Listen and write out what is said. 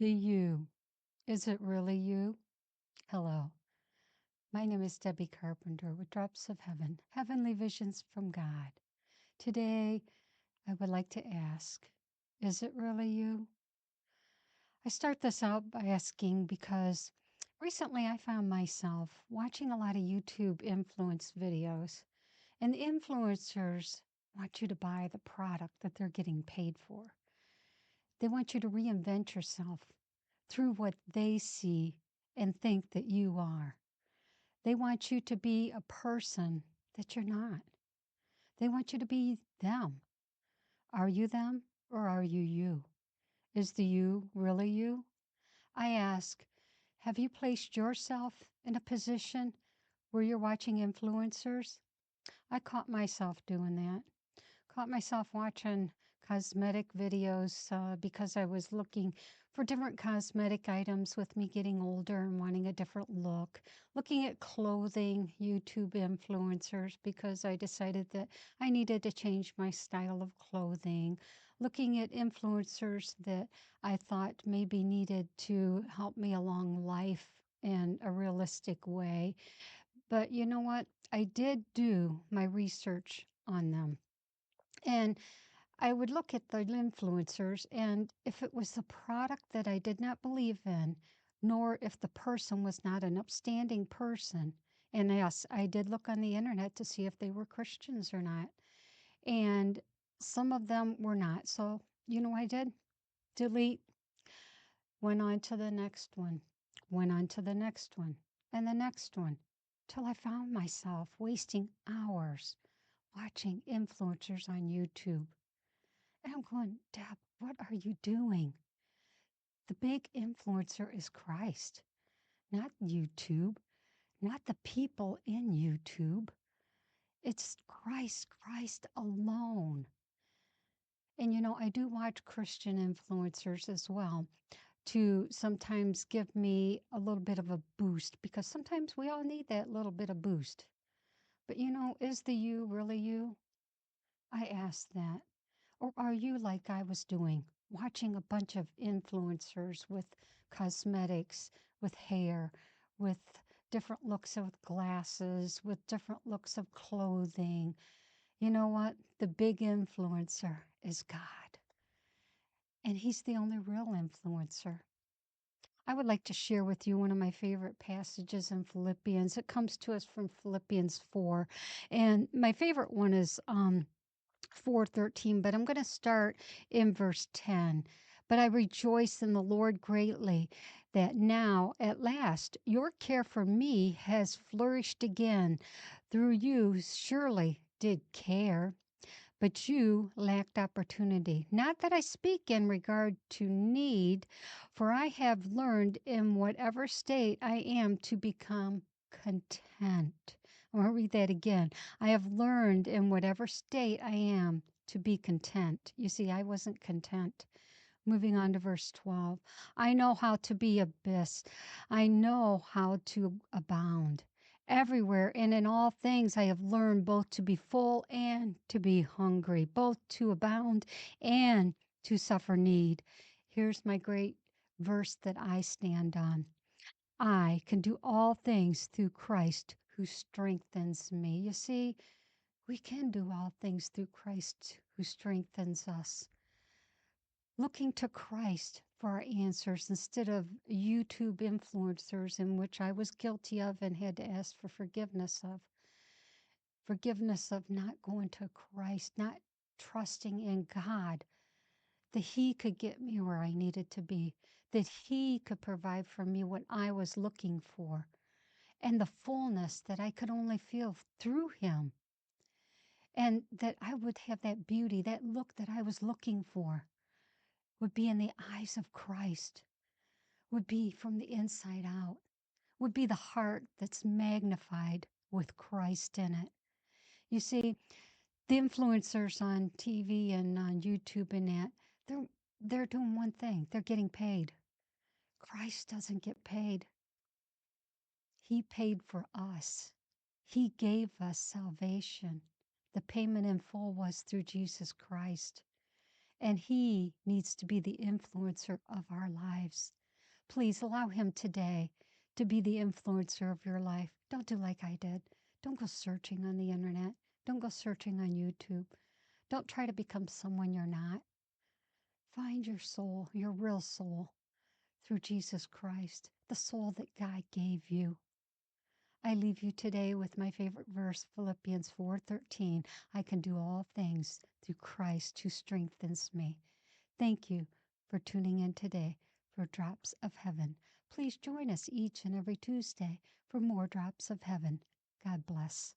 The you. Is it really you? Hello. My name is Debbie Carpenter with Drops of Heaven, Heavenly Visions from God. Today, I would like to ask, is it really you? I start this out by asking because recently I found myself watching a lot of YouTube influence videos, and the influencers want you to buy the product that they're getting paid for. They want you to reinvent yourself through what they see and think that you are. They want you to be a person that you're not. They want you to be them. Are you them or are you you? Is the you really you? I ask, have you placed yourself in a position where you're watching influencers? I caught myself doing that. Caught myself watching cosmetic videos because I was looking for different cosmetic items with me getting older and wanting a different look. Looking at clothing, YouTube influencers, because I decided that I needed to change my style of clothing. Looking at influencers that I thought maybe needed to help me along life in a realistic way. But you know what? I did do my research on them. And I would look at the influencers, and if it was a product that I did not believe in, nor if the person was not an upstanding person, and yes, I did look on the internet to see if they were Christians or not, and some of them were not. So, you know what I did? Delete, went on to the next one, went on to the next one, and the next one, till I found myself wasting hours watching influencers on YouTube. And I'm going, Deb, what are you doing? The big influencer is Christ, not YouTube, not the people in YouTube. It's Christ alone. And you know, I do watch Christian influencers as well to sometimes give me a little bit of a boost because sometimes we all need that little bit of boost. But you know, is the you really you? I ask that. Or are you like I was doing, watching a bunch of influencers with cosmetics, with hair, with different looks of glasses, with different looks of clothing? You know what? The big influencer is God, and He's the only real influencer. I would like to share with you one of my favorite passages in Philippians. It comes to us from Philippians 4, and my favorite one is 4:13, but I'm going to start in verse 10. But I rejoice in the Lord greatly that now at last your care for me has flourished again. Through you surely did care, but you lacked opportunity. Not that I speak in regard to need, for I have learned in whatever state I am to become content. I want to read that again. I have learned in whatever state I am to be content. You see, I wasn't content. Moving on to verse 12. I know how to be abyss. I know how to abound. Everywhere and in all things I have learned both to be full and to be hungry, both to abound and to suffer need. Here's my great verse that I stand on. I can do all things through Christ who strengthens me. You see, we can do all things through Christ who strengthens us. Looking to Christ for our answers instead of YouTube influencers, in which I was guilty of and had to ask for forgiveness of. Forgiveness of not going to Christ, not trusting in God, that He could get me where I needed to be, that He could provide for me what I was looking for, and the fullness that I could only feel through Him, and that I would have that beauty, that look that I was looking for would be in the eyes of Christ, would be from the inside out, would be the heart that's magnified with Christ in it. You see, the influencers on TV and on YouTube and that, they're doing one thing. They're getting paid. Christ doesn't get paid. He paid for us. He gave us salvation. The payment in full was through Jesus Christ. and He needs to be the influencer of our lives. Please allow Him today to be the influencer of your life. Don't do like I did. Don't go searching on the internet. Don't go searching on YouTube. Don't try to become someone you're not. Find your soul, your real soul, through Jesus Christ, the soul that God gave you. I leave you today with my favorite verse, Philippians 4:13. I can do all things through Christ who strengthens me. Thank you for tuning in today for Drops of Heaven. Please join us each and every Tuesday for more Drops of Heaven. God bless.